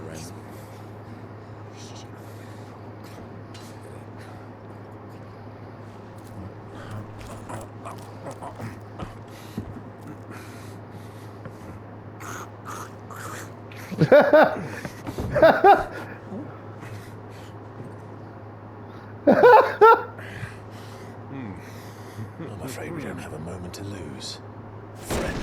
friend. I'm afraid we don't have a moment to lose. Friend.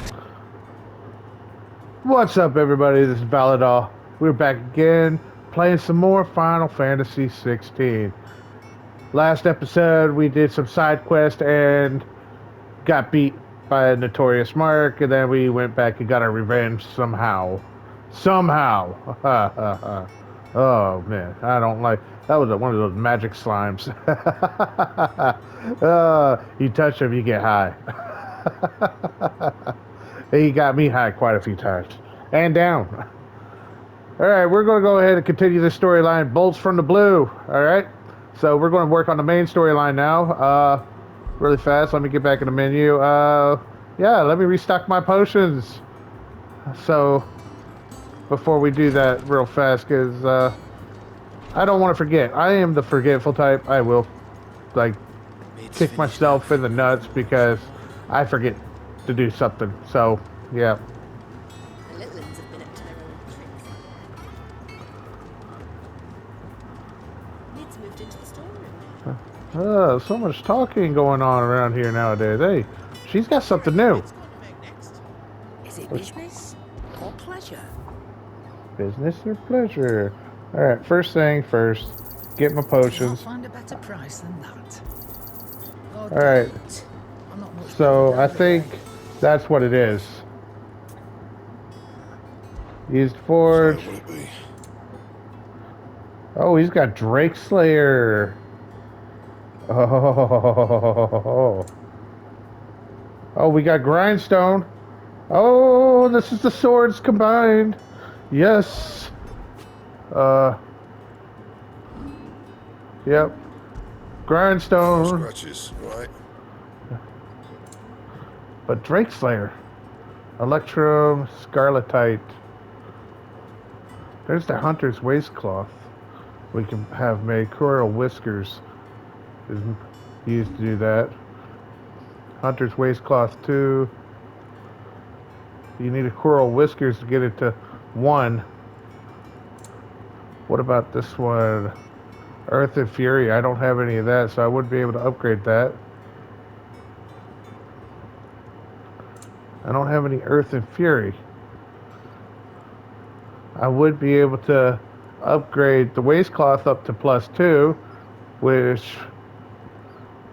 What's up, everybody? This is Baladol. We're back again, playing some more Final Fantasy 16. Last episode, we did some side quest and got beat by a notorious Mark, and then we went back and got our revenge somehow. Somehow. Oh, man. I don't like... That was one of those magic slimes. You touch them, you get high. He got me high quite a few times. And down. Alright, we're going to go ahead and continue this storyline. Bolts from the Blue. Alright? So we're going to work on the main storyline now. Really fast. Let me get back in the menu. Yeah, let me restock my potions. So, before we do that real fast, because I don't want to forget. I am the forgetful type. I will, like, kick myself in the nuts because I forget to do something. So, yeah. The little ones have been up to their own tricks. Lid's moved into the storeroom. So much talking going on around here nowadays. Hey, she's got something new. Is it business or pleasure? Business or pleasure? Alright, first thing first. Get my potions. Find a better price than that. Alright. So, I think that's what it is. Used forge. So what would it be? Oh, he's got Drake Slayer. Oh. Oh, we got Grindstone. Oh, this is the swords combined. Yes. Yep. Grindstone. Scratches, right? But Drake Slayer. Electrum, Scarletite. There's the Hunter's Waistcloth. We can have made. Coral Whiskers is used to do that. Hunter's Waistcloth 2. You need a Coral Whiskers to get it to 1. What about this one? Earth and Fury. I don't have any of that, so I wouldn't be able to upgrade that. I don't have any Earth and Fury. I would be able to upgrade the waistcloth up to +2, which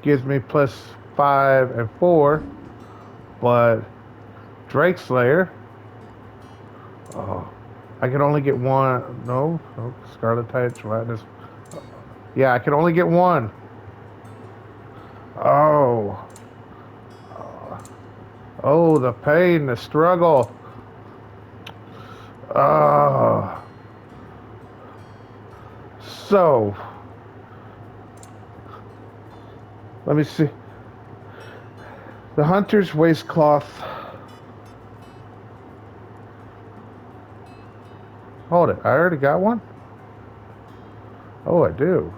gives me +5 and 4. But Drake Slayer, oh, I can only get one. No, Scarletite, Gelatinous. Yeah, I can only get one. Oh, the pain, the struggle. So, let me see. The Hunter's Waistcloth. Hold it, I already got one? Oh, I do.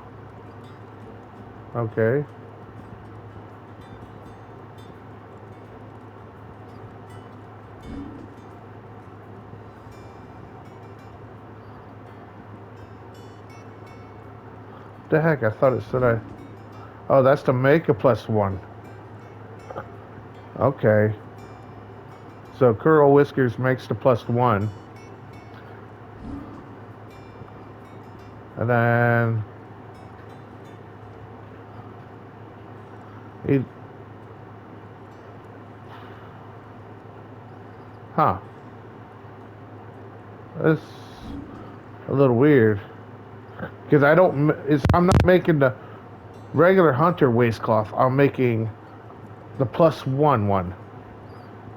Okay. The heck, I thought it said Oh, that's to make a +1. Okay. So Curl Whiskers makes the +1. And then That's a little weird. Because I'm not making the regular Hunter waistcloth. I'm making the +1 one.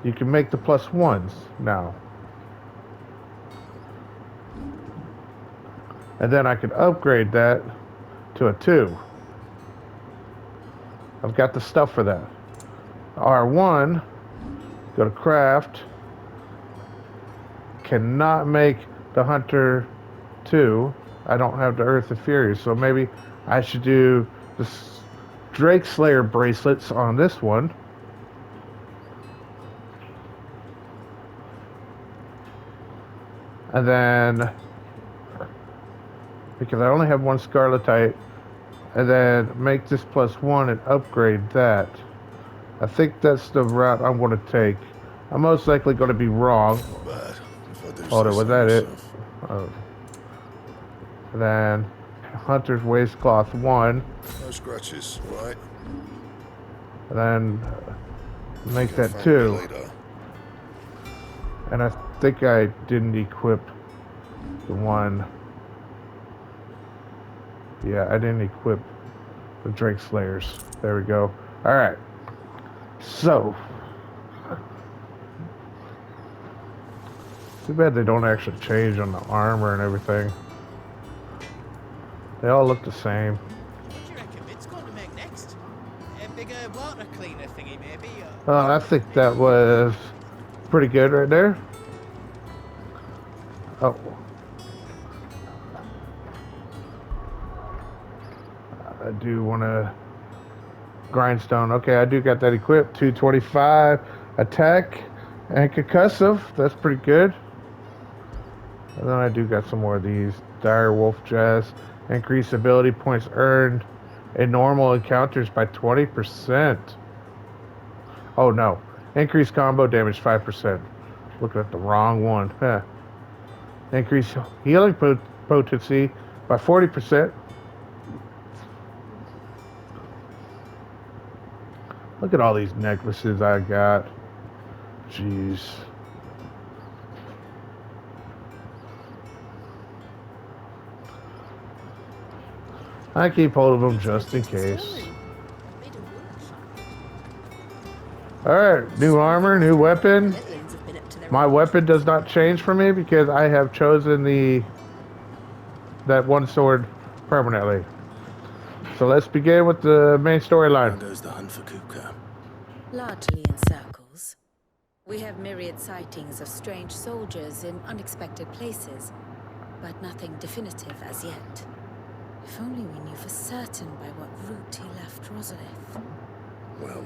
You can make the +1s now. And then I can upgrade that to a 2. I've got the stuff for that. R1, go to craft. Cannot make the Hunter 2. I don't have the Earth of Fury, so maybe I should do the Drake Slayer bracelets on this one. And then, because I only have one Scarletite, and then make this +1 and upgrade that. I think that's the route I'm going to take. I'm most likely going to be wrong. Not bad. If I do Hold say on, was so that it? myself. Oh. And then Hunter's Waistcloth 1. No scratches, right? And then make You can that thank 2. me later. And I think I didn't equip the one. Yeah, I didn't equip the Drake Slayers. There we go. Alright. So. Too bad they don't actually change on the armor and everything. They all look the same. What do you reckon Mid's going to make next? A bigger water cleaner thingy, maybe? Or... I think that was pretty good right there. Oh. I do want to grindstone. Okay, I do got that equipped. 225 attack and concussive. That's pretty good. And then I do got some more of these. Dire Wolf Jazz. Increase ability points earned in normal encounters by 20%. Oh no. Increase combo damage 5%. Looking at the wrong one. Huh. Increase healing potency by 40%. Look at all these necklaces I got. Jeez. I keep hold of them just in case. Made a workshop. Alright, new armor, new weapon. Littlings have been up to their My weapon does not change for me because I have chosen that one sword permanently. So let's begin with the main How storyline. goes the hunt for Kupka? Largely in circles. We have myriad sightings of strange soldiers in unexpected places, but nothing definitive as yet. If only we knew for certain by what route he left Rosalith. Well,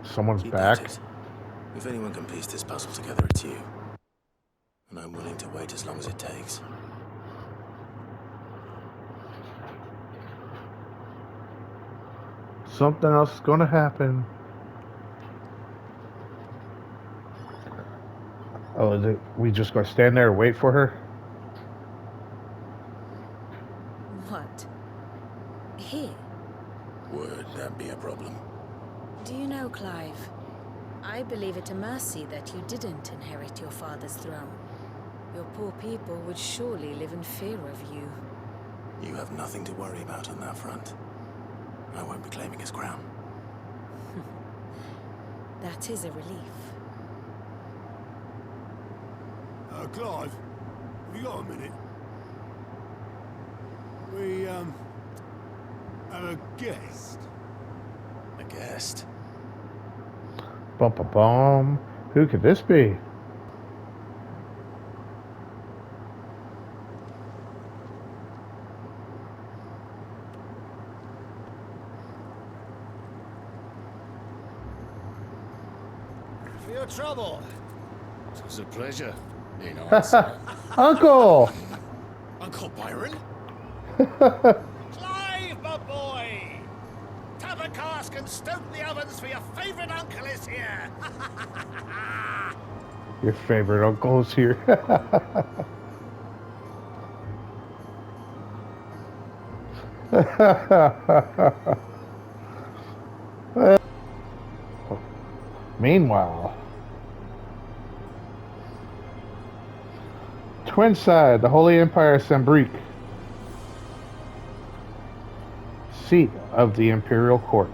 Someone's keep back. at it. If anyone can piece this puzzle together, it's you. And I'm willing to wait as long as it takes. Something else is gonna happen. Oh, is it? We just gonna stand there and wait for her? What? Here? Would that be a problem? Do you know, Clive? I believe it a mercy that you didn't inherit your father's throne. Your poor people would surely live in fear of you. You have nothing to worry about on that front. I won't be claiming his crown. That is a relief. Clive, have you got a minute? We, have a guest. A guest? Bum bum bum. Who could this be? For your trouble. It was a pleasure. In answer. Uncle! Uncle Byron? Clive, my boy! Tub a cask and stoke the ovens for your favourite uncle is here! Your favorite uncle is here. Meanwhile, Twinside, the Holy Empire Sambrique, seat of the Imperial Court.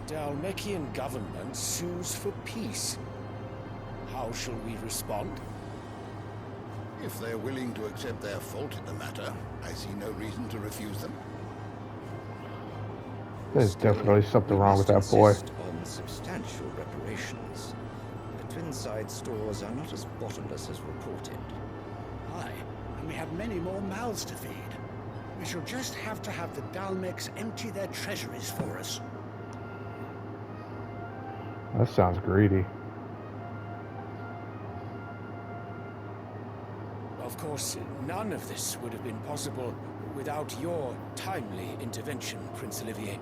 The Dalmekian government sues for peace. How shall we respond? If they're willing to accept their fault in the matter, I see no reason to refuse them. There's definitely something wrong with that We boy. must insist on substantial reparations. The Twinside stores are not as bottomless as reported. Aye, and we have many more mouths to feed. We shall just have to have the Dalmecs empty their treasuries for us. That sounds greedy. Of course, none of this would have been possible without your timely intervention, Prince Olivier.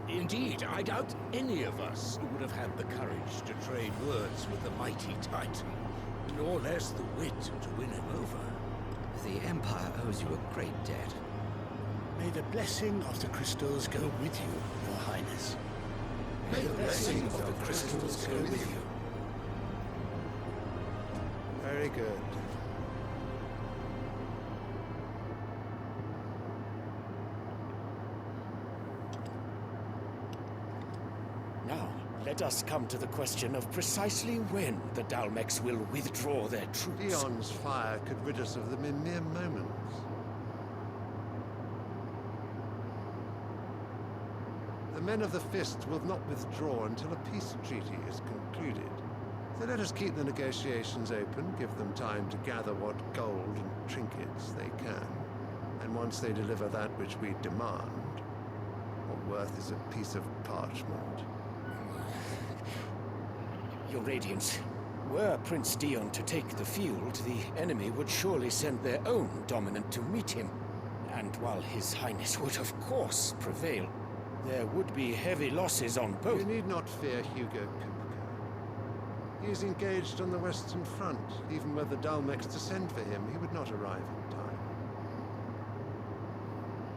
Indeed, I doubt any of us would have had the courage to trade words with the mighty Titan, nor less the wit to win him over. The Empire owes you a great debt. May the blessing of the crystals go with you, Your Highness. May the blessing of the crystals go with you. Very good. Now, let us come to the question of precisely when the Dalmecs will withdraw their troops. Dion's fire could rid us of them in mere moments. The men of the Fist will not withdraw until a peace treaty is concluded. So let us keep the negotiations open, give them time to gather what gold and trinkets they can. And once they deliver that which we demand, what worth is a piece of parchment? Your Radiance, were Prince Dion to take the field, the enemy would surely send their own dominant to meet him. And while His Highness would of course prevail, there would be heavy losses on both. You need not fear Hugo Kupka. He is engaged on the Western Front. Even were the Dalmecs to send for him, he would not arrive in time.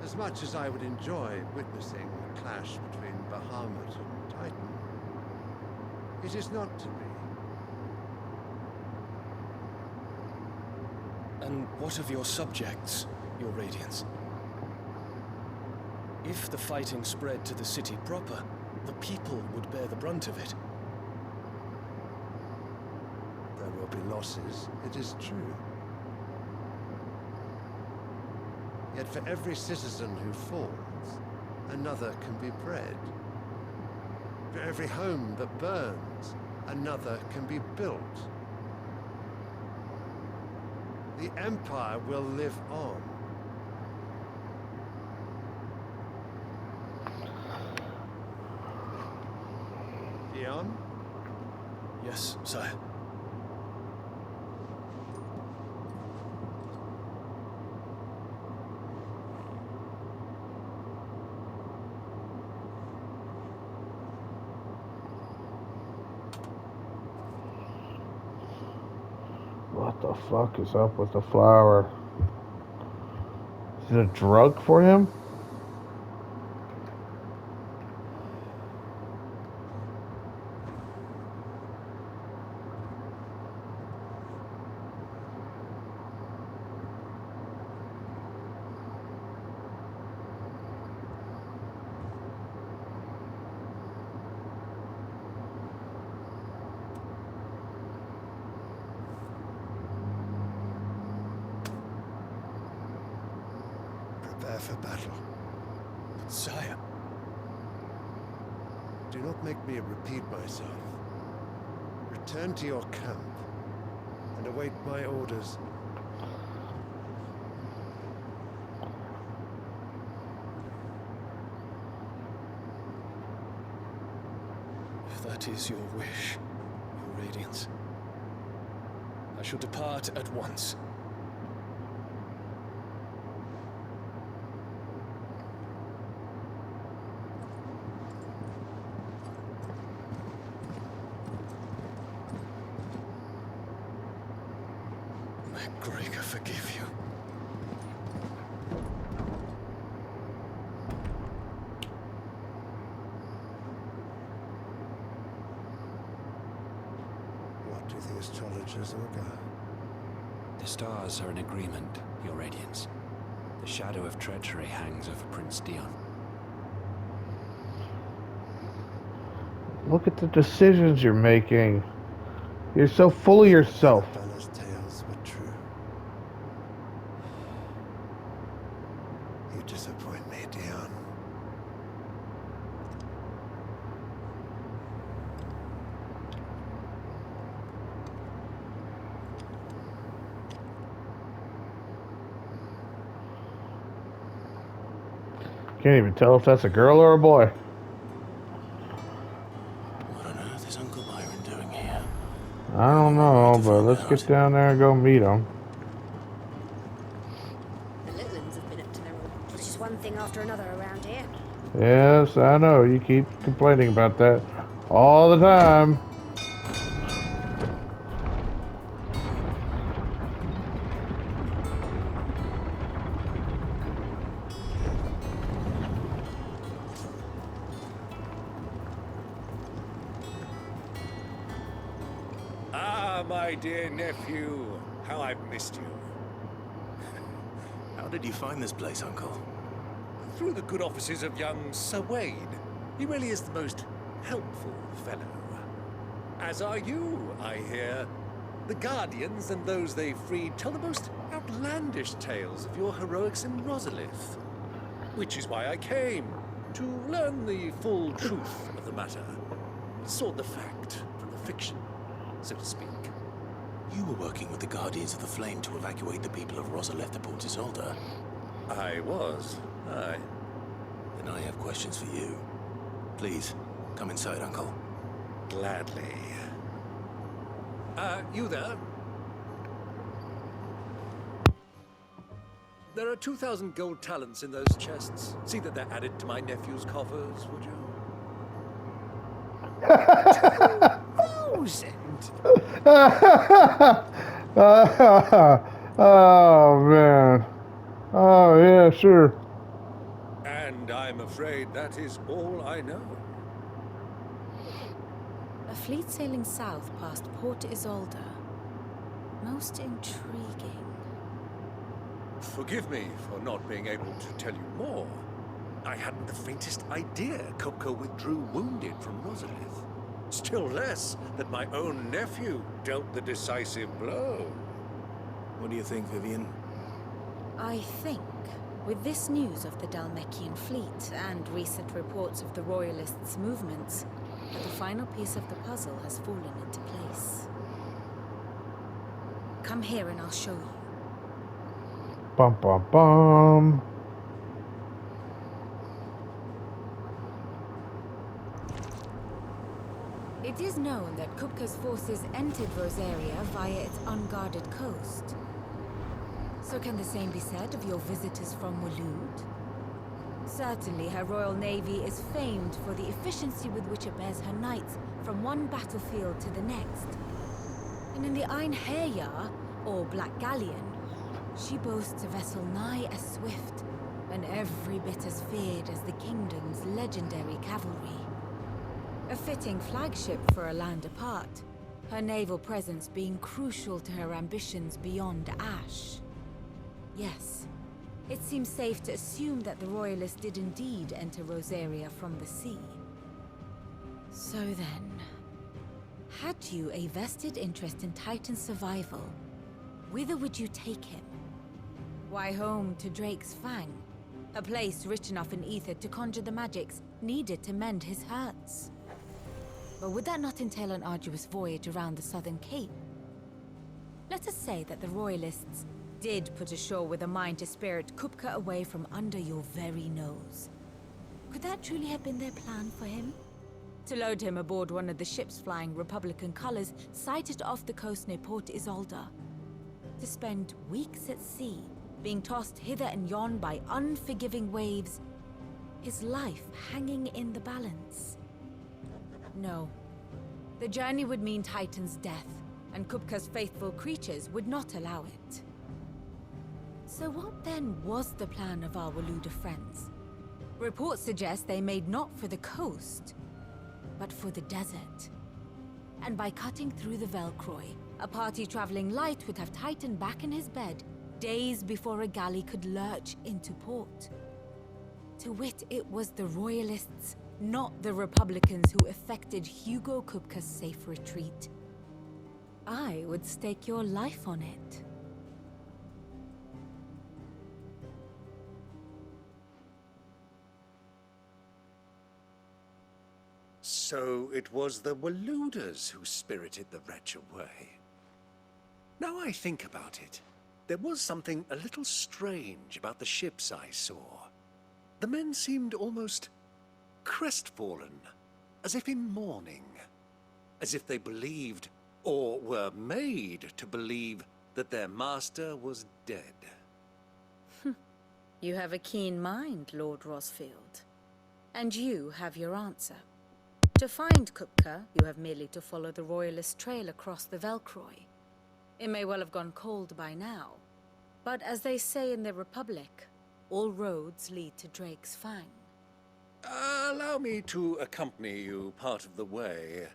As much as I would enjoy witnessing a clash between Bahamut and Titan, it is not to be. And what of your subjects, Your Radiance? If the fighting spread to the city proper, the people would bear the brunt of it. There will be losses, it is true. Yet for every citizen who falls, another can be bred. For every home that burns, another can be built. The Empire will live on. Dion? Yes, sire. What the fuck is up with the flower? Is it a drug for him? Prepare for battle. Sire. Do not make me repeat myself. Return to your camp and await my orders. If that is your wish, Your Radiance, I shall depart at once. MacGregor forgive you. What do the astrologers order? The stars are in agreement, Your Radiance. The shadow of treachery hangs over Prince Dion. Look at the decisions you're making. You're so full of yourself. Bella's tales were true. You disappoint me, Dion. Can't even tell if that's a girl or a boy. What on earth is Uncle Byron doing here? I don't know, but let's out. get down there and go meet him. The Litlands have been up to their old It's just one thing after another around here. Yes, I know. You keep complaining about that all the time. Ah, my dear nephew. How I've missed you. How did you find this place, Uncle? Through the good offices of young Sir Wade. He really is the most helpful fellow. As are you, I hear. The Guardians and those they freed tell the most outlandish tales of your heroics in Rosalith. Which is why I came, to learn the full truth of the matter. Sort the fact from the fiction, so to speak. You were working with the Guardians of the Flame to evacuate the people of Rosalith to Port Isolde. I was, aye. Then I have questions for you. Please, come inside, Uncle. Gladly. You there? There are 2,000 gold talents in those chests. See that they're added to my nephew's coffers, would you? 2,000? Oh, man. Oh, yeah, sure. And I'm afraid that is all I know. A fleet sailing south past Port Isolde. Most intriguing. Forgive me for not being able to tell you more. I hadn't the faintest idea Kupka withdrew wounded from Rosalith. Still less that my own nephew dealt the decisive blow. What do you think, Vivian? I think, with this news of the Dalmekian fleet and recent reports of the Royalists' movements, that the final piece of the puzzle has fallen into place. Come here and I'll show you. Bum, bum, bum. It is known that Kupka's forces entered Rosaria via its unguarded coast. So can the same be said of your visitors from Waloed? Certainly, her Royal Navy is famed for the efficiency with which it bears her knights from one battlefield to the next. And in the Einherjar, or Black Galleon, she boasts a vessel nigh as swift, and every bit as feared as the kingdom's legendary cavalry. A fitting flagship for a land apart, her naval presence being crucial to her ambitions beyond Ash. Yes, it seems safe to assume that the Royalists did indeed enter Rosaria from the sea. So then, had you a vested interest in Titan's survival, whither would you take him? Why, home to Drake's Fang, a place rich enough in ether to conjure the magics needed to mend his hurts. But would that not entail an arduous voyage around the southern cape? Let us say that the Royalists did put ashore with a mind to spirit Kupka away from under your very nose. Could that truly have been their plan for him? To load him aboard one of the ships flying Republican colors sighted off the coast near Port Isolde. To spend weeks at sea, being tossed hither and yon by unforgiving waves, his life hanging in the balance. No. The journey would mean Titan's death, and Kupka's faithful creatures would not allow it. So what then was the plan of our Waloed friends? Reports suggest they made not for the coast, but for the desert. And by cutting through the Velcroy, a party traveling light would have Titan back in his bed days before a galley could lurch into port. To wit, it was the Royalists, not the Republicans, who effected Hugo Kupka's safe retreat. I would stake your life on it. So it was the Waloeders who spirited the wretch away. Now I think about it, there was something a little strange about the ships I saw. The men seemed almost crestfallen, as if in mourning, as if they believed, or were made to believe, that their master was dead. You have a keen mind, Lord Rosfield. And you have your answer. To find Kupka, you have merely to follow the Royalist trail across the Velcroy. It may well have gone cold by now, but as they say in the Republic, all roads lead to Drake's Fang. Allow me to accompany you part of the way.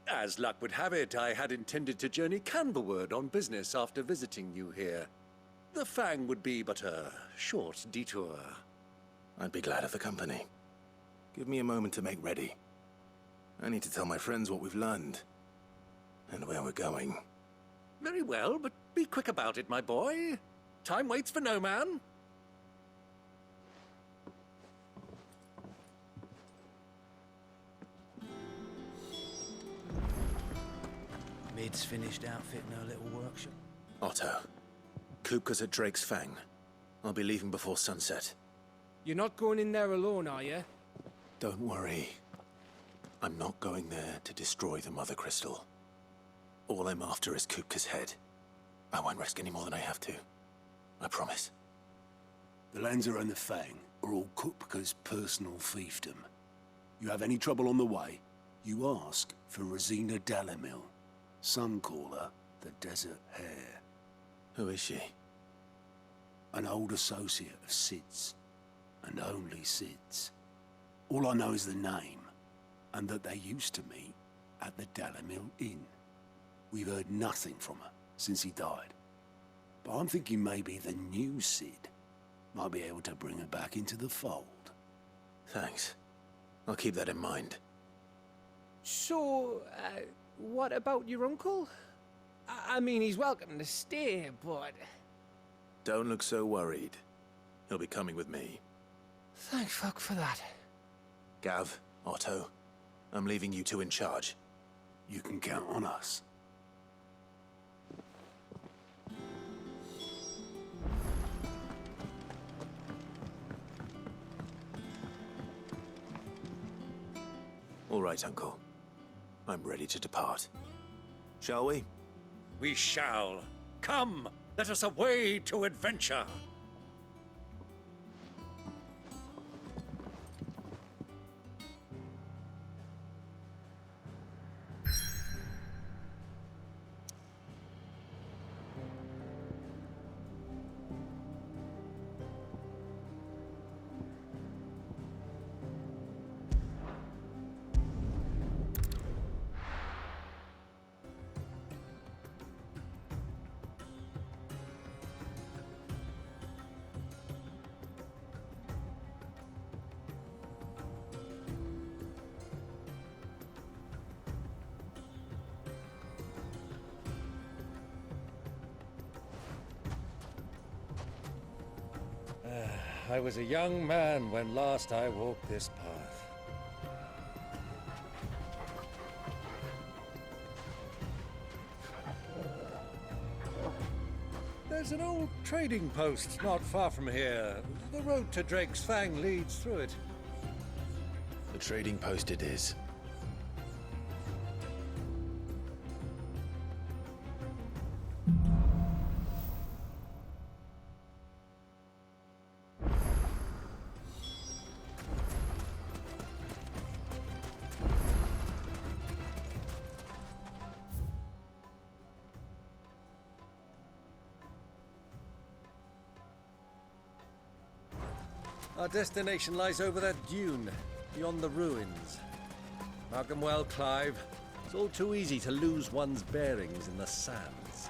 As luck would have it, I had intended to journey Canberward on business after visiting you here. The Fang would be but a short detour. I'd be glad of the company. Give me a moment to make ready. I need to tell my friends what we've learned, and where we're going. Very well, but be quick about it, my boy. Time waits for no man. Mid's finished outfitting her little workshop. Otto, Kupka's at Drake's Fang. I'll be leaving before sunset. You're not going in there alone, are you? Don't worry. I'm not going there to destroy the Mother Crystal. All I'm after is Kupka's head. I won't risk any more than I have to. I promise. The Lancer and the Fang are all Kupka's personal fiefdom. You have any trouble on the way, you ask for Rosina Dalimil. Some call her the Desert Hare. Who is she? An old associate of Sid's, and only Sid's. All I know is the name, and that they used to meet at the Dalimil Inn. We've heard nothing from her since he died. But I'm thinking maybe the new Sid might be able to bring her back into the fold. Thanks. I'll keep that in mind. So, what about your uncle? I mean, he's welcome to stay, but... Don't look so worried. He'll be coming with me. Thank fuck for that. Gav, Otto, I'm leaving you two in charge. You can count on us. All right, Uncle. I'm ready to depart. Shall we? We shall. Come, let us away to adventure. I was a young man when last I walked this path. There's an old trading post not far from here. The road to Drake's Fang leads through it. The trading post it is. Our destination lies over that dune, beyond the ruins. Mark 'em well, Clive. It's all too easy to lose one's bearings in the sands.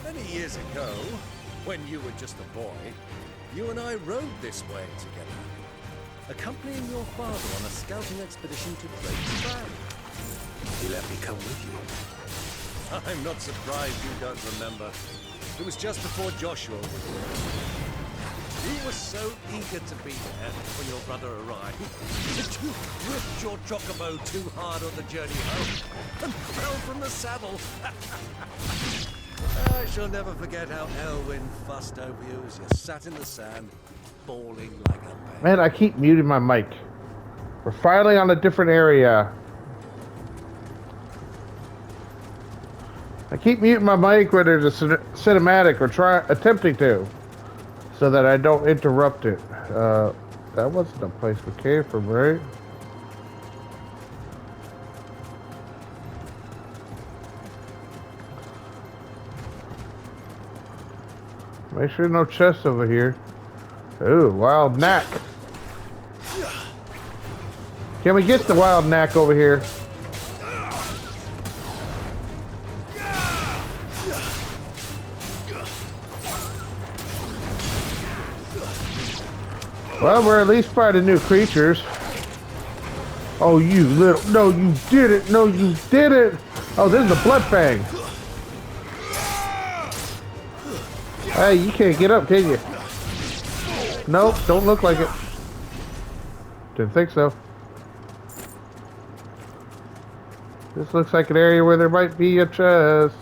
Many years ago, when you were just a boy, you and I rode this way together, accompanying your father on a scouting expedition to Drake's Fang. He let me come with you. I'm not surprised you don't remember. It was just before Joshua was born. You were so eager to be there when your brother arrived that you whipped your chocobo too hard on the journey home and fell from the saddle. I shall never forget how Elwyn fussed over you as you sat in the sand, bawling like a baby. Man, I keep muting my mic. We're finally on a different area. I keep muting my mic when there's a cinematic or attempting to, so that I don't interrupt it. That wasn't the place we came from, right? Make sure no chests over here. Ooh, wild knack. Can we get the wild knack over here? Well, we're at least fighting new creatures. Oh, you little... No, you didn't. No, you didn't. Oh, this is a blood fang. Hey, you can't get up, can you? Nope, don't look like it. Didn't think so. This looks like an area where there might be a chest.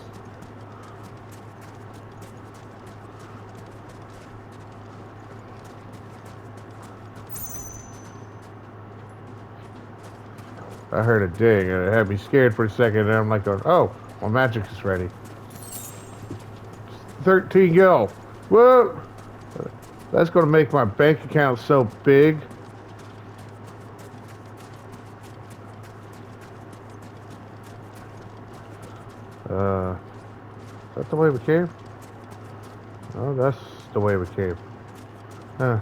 I heard a ding and it had me scared for a second, and I'm like going, oh, my magic is ready. 13 gil. Whoa! That's going to make my bank account so big. Is that the way we came? Oh, that's the way we came. Huh.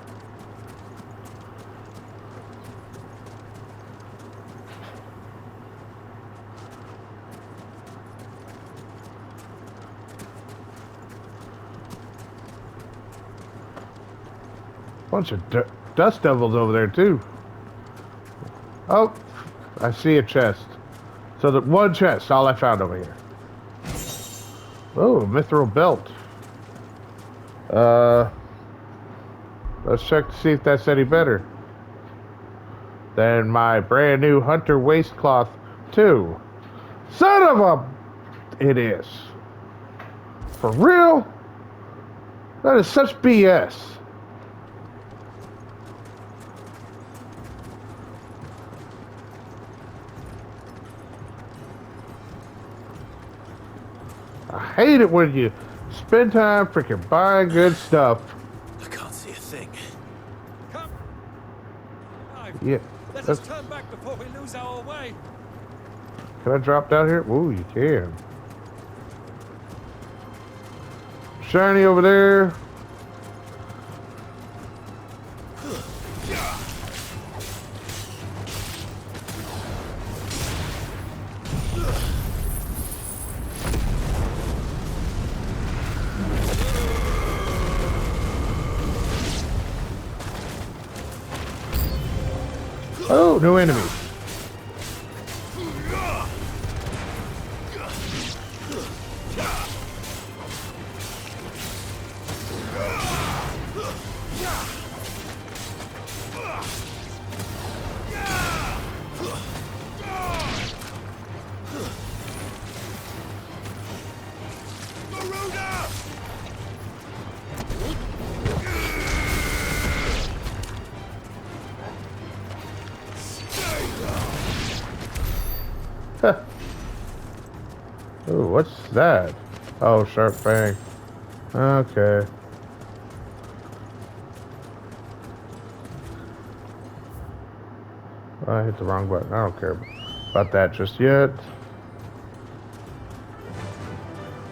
Bunch of dust devils over there too. Oh, I see a chest. So the one chest, all I found over here. Oh, a mithril belt. Let's check to see if that's any better than my brand new hunter waistcloth 2. Son of a... It is. For real? That is such BS. I hate it when you spend time freaking buying good stuff. I can't see a thing. Come. Yeah. Let us turn back before we lose our way. Can I drop down here? Ooh, you can. Shiny over there. Oh, no enemies. Oh, what's that? Oh, sharp fang. Okay. I hit the wrong button. I don't care about that just yet.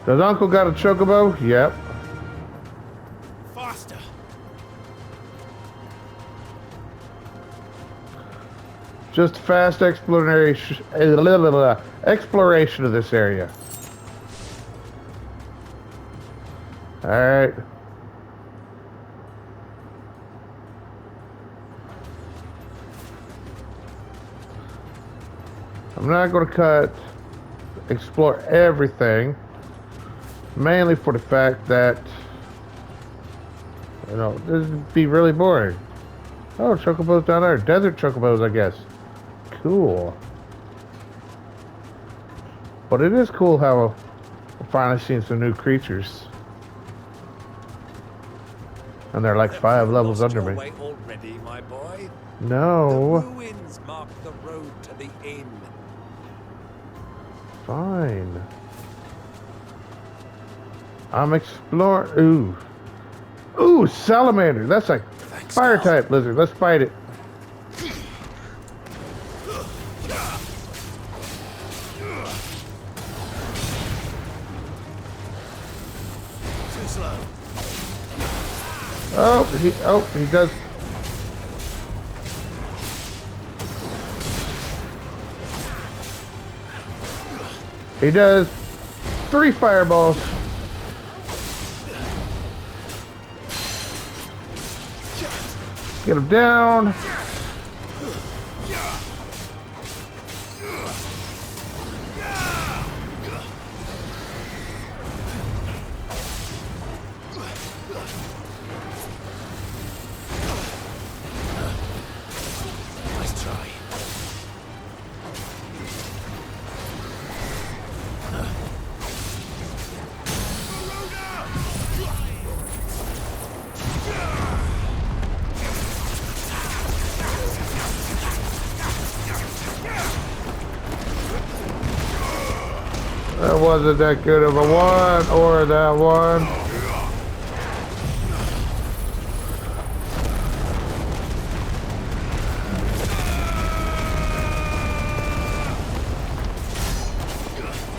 Does Uncle got a chocobo? Yep. Faster. Just fast exploration of this area. Alright. I'm not going to explore everything. Mainly for the fact that, you know, this would be really boring. Oh, chocobos down there. Desert chocobos, I guess. Cool. But it is cool how we're finally seeing some new creatures. And they're like 5 levels Lost under your me. way already, my boy. No. The ruins mark the road to the inn. Fine. I'm exploring. Ooh. Ooh, salamander. That's a fire type lizard. Let's fight it. Too slow. Oh, he does. He does 3 fireballs. Get him down. Nice try. That wasn't that good of a one, or that one.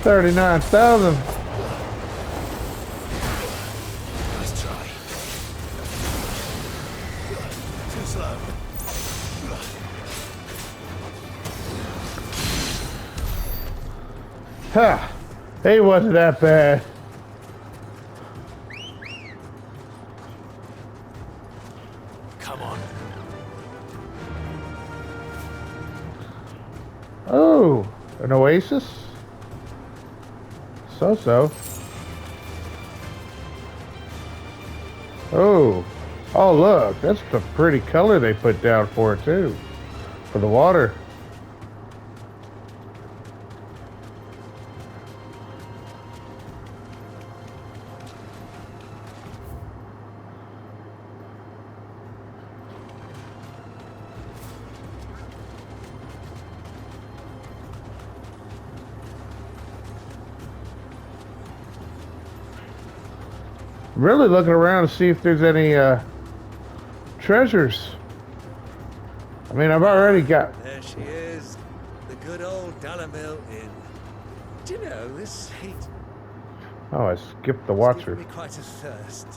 $39,000. Nice try. Too slow. Ha! He wasn't that bad. Come on. Oh, an oasis? So-so. Oh. Oh, look. That's the pretty color they put down for it, too. For the water. Really looking around to see if there's any treasures. I mean, I've already got. There she is. The good old Dalimil Inn. Do you know, this heat Oh, I skipped the has watcher. given me quite a thirst.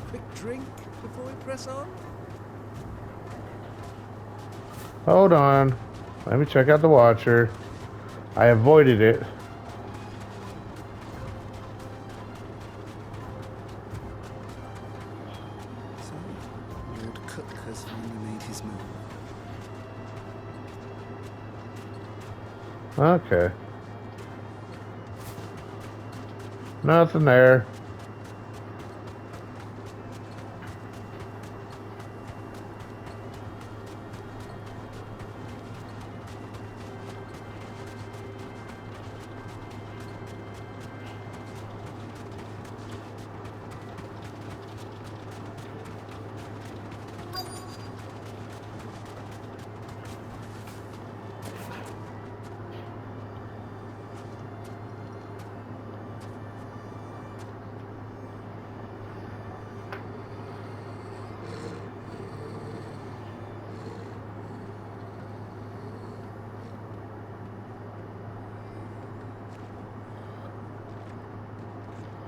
Quick drink before we press on? Hold on. Let me check out the watcher. I avoided it. So, Lord Cook has finally made his move. Okay. Nothing there.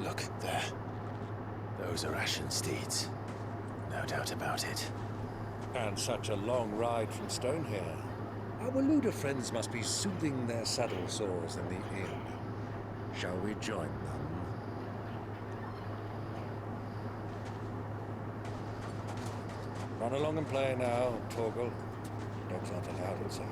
Look, there. Those are ashen steeds. No doubt about it. And such a long ride from Stonehair. Our Luda friends must be soothing their saddle sores in the inn. Shall we join them? Run along and play now, Torgal. Dogs aren't allowed inside.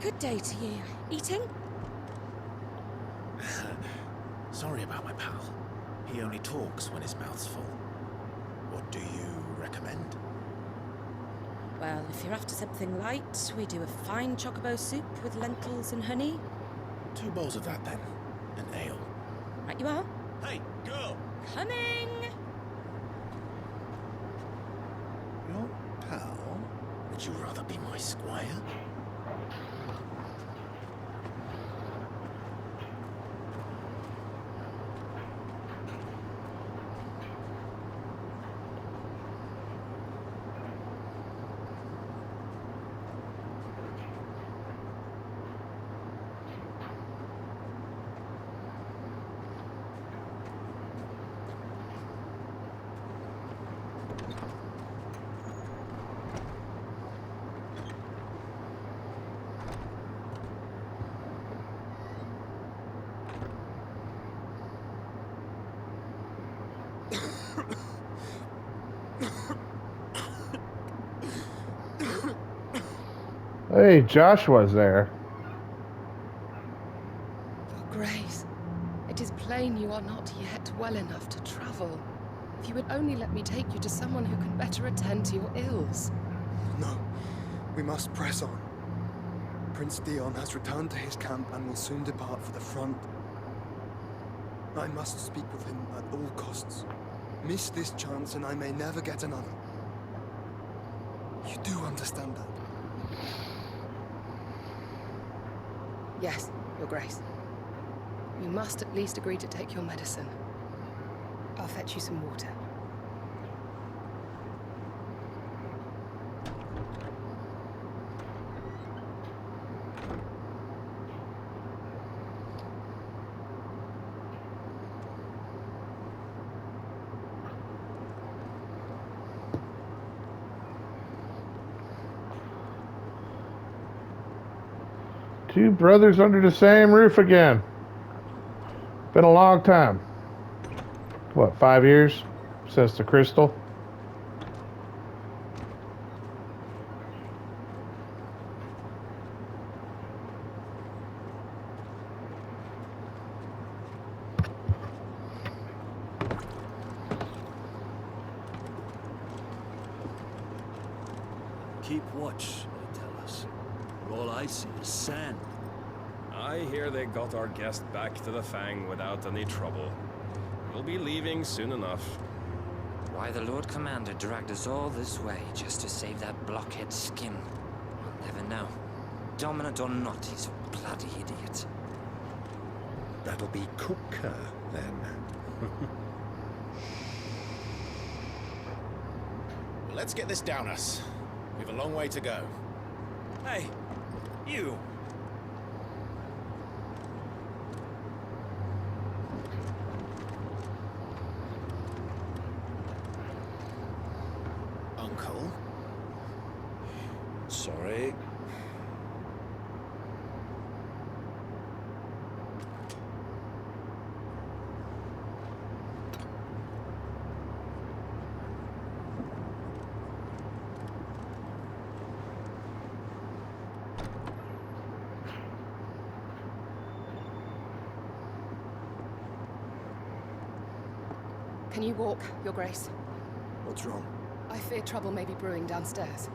Good day to you. Eating? Sorry about my pal. He only talks when his mouth's full. What do you recommend? Well, if you're after something light, we do a fine chocobo soup with lentils and honey. 2 bowls of that then, and ale. Right you are. Hey, girl! Coming! Your pal? Would you rather be my squire? Hey, Joshua's there. Your Grace, it is plain you are not yet well enough to travel. If you would only let me take you to someone who can better attend to your ills. No, we must press on. Prince Dion has returned to his camp and will soon depart for the front. I must speak with him at all costs. Miss this chance and I may never get another. You do understand that? Yes, Your Grace. You must at least agree to take your medicine. I'll fetch you some water. Two brothers under the same roof again. Been a long time. What, 5 years since the crystal? Keep watch, they tell us. All I see is sand. I hear they got our guest back to the Fang without any trouble. We'll be leaving soon enough. Why the Lord Commander dragged us all this way just to save that blockhead skin, we'll never know. Dominant or not, he's a bloody idiot. That'll be Cooker, then. Well, let's get this down us. We've a long way to go. Hey, you! Uncle? Sorry. Can you walk, Your Grace? What's wrong? I fear trouble may be brewing downstairs.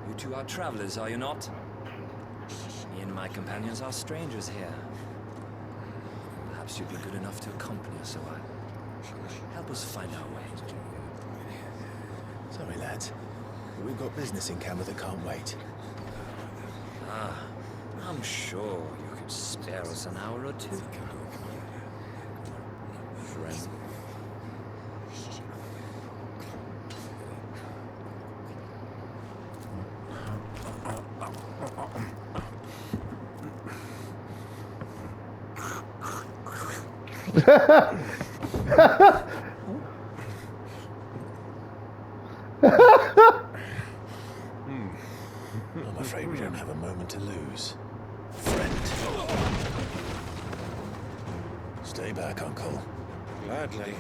You two are travelers, are you not? Me and my companions are strangers here. Perhaps you'd be good enough to accompany us a while. Help us find our way. Sorry, lads. But we've got business in camera that can't wait. Ah, I'm sure you could spare us an hour or two. Friend. I'm afraid we don't have a moment to lose. Friend. Stay back, Uncle. Gladly.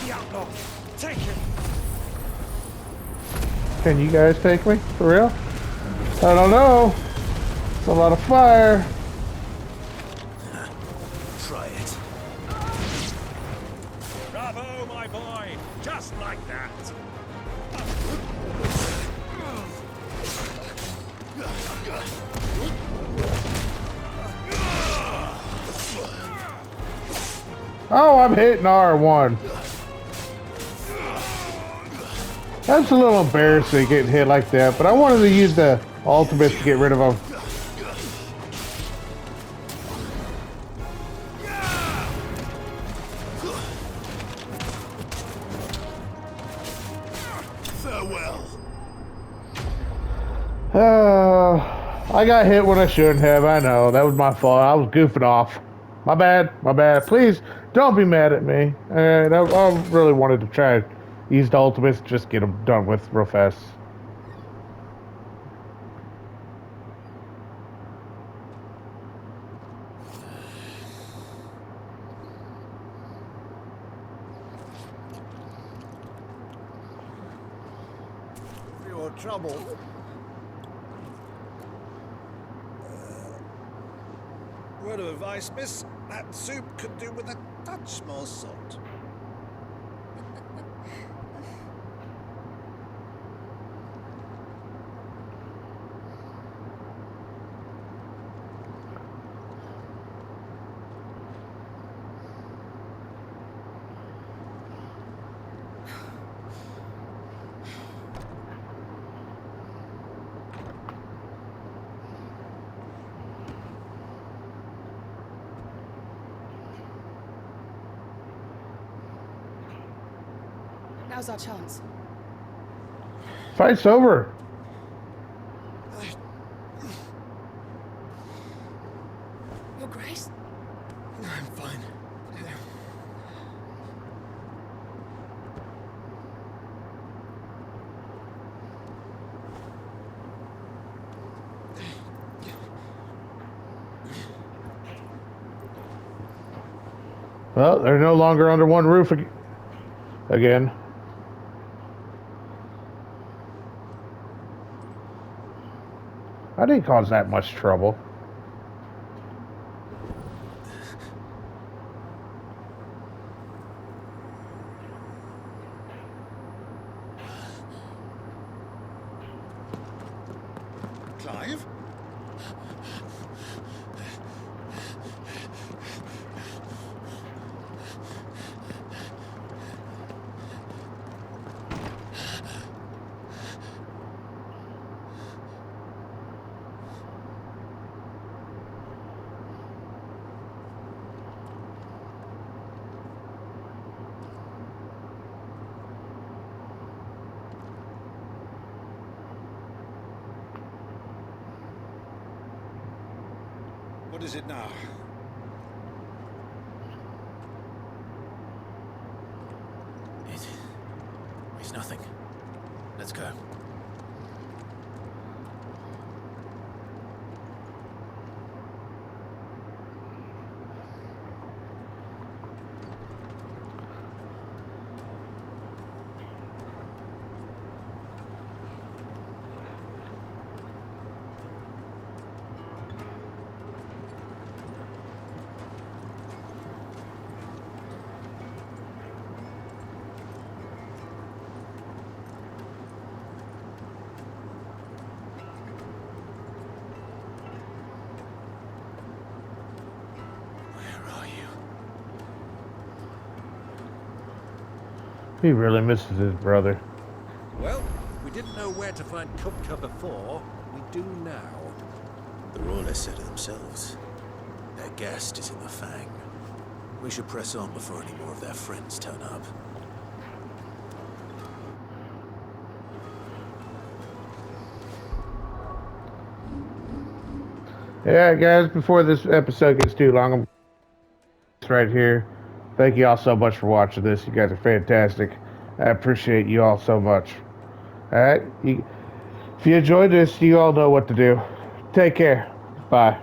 The outlaw! Take him! Can you guys take me? For real? I don't know. It's a lot of fire. Try it. Bravo, my boy! Just like that! Oh, I'm hitting R1. That's a little embarrassing getting hit like that, but I wanted to use the ultimate to get rid of him. Farewell. I got hit when I shouldn't have. I know. That was my fault. I was goofing off. My bad. My bad. Please don't be mad at me. And I really wanted to try and use the ultimate to just get them done with real fast. For your trouble. Word of advice, miss. That soup could do with a touch more salt. Now's our chance. Fight's over. Your Grace? I'm fine. Well, they're no longer under one roof again. I didn't cause that much trouble. Clive? What is it now? It's nothing. Let's go. He really misses his brother. Well, we didn't know where to find Kupka before. We do now. The Royalists said it themselves. Their guest is in the Fang. We should press on before any more of their friends turn up. Yeah, guys, before this episode gets too long, I'm right here. Thank you all so much for watching this. You guys are fantastic. I appreciate you all so much. Alright? If you enjoyed this, you all know what to do. Take care. Bye.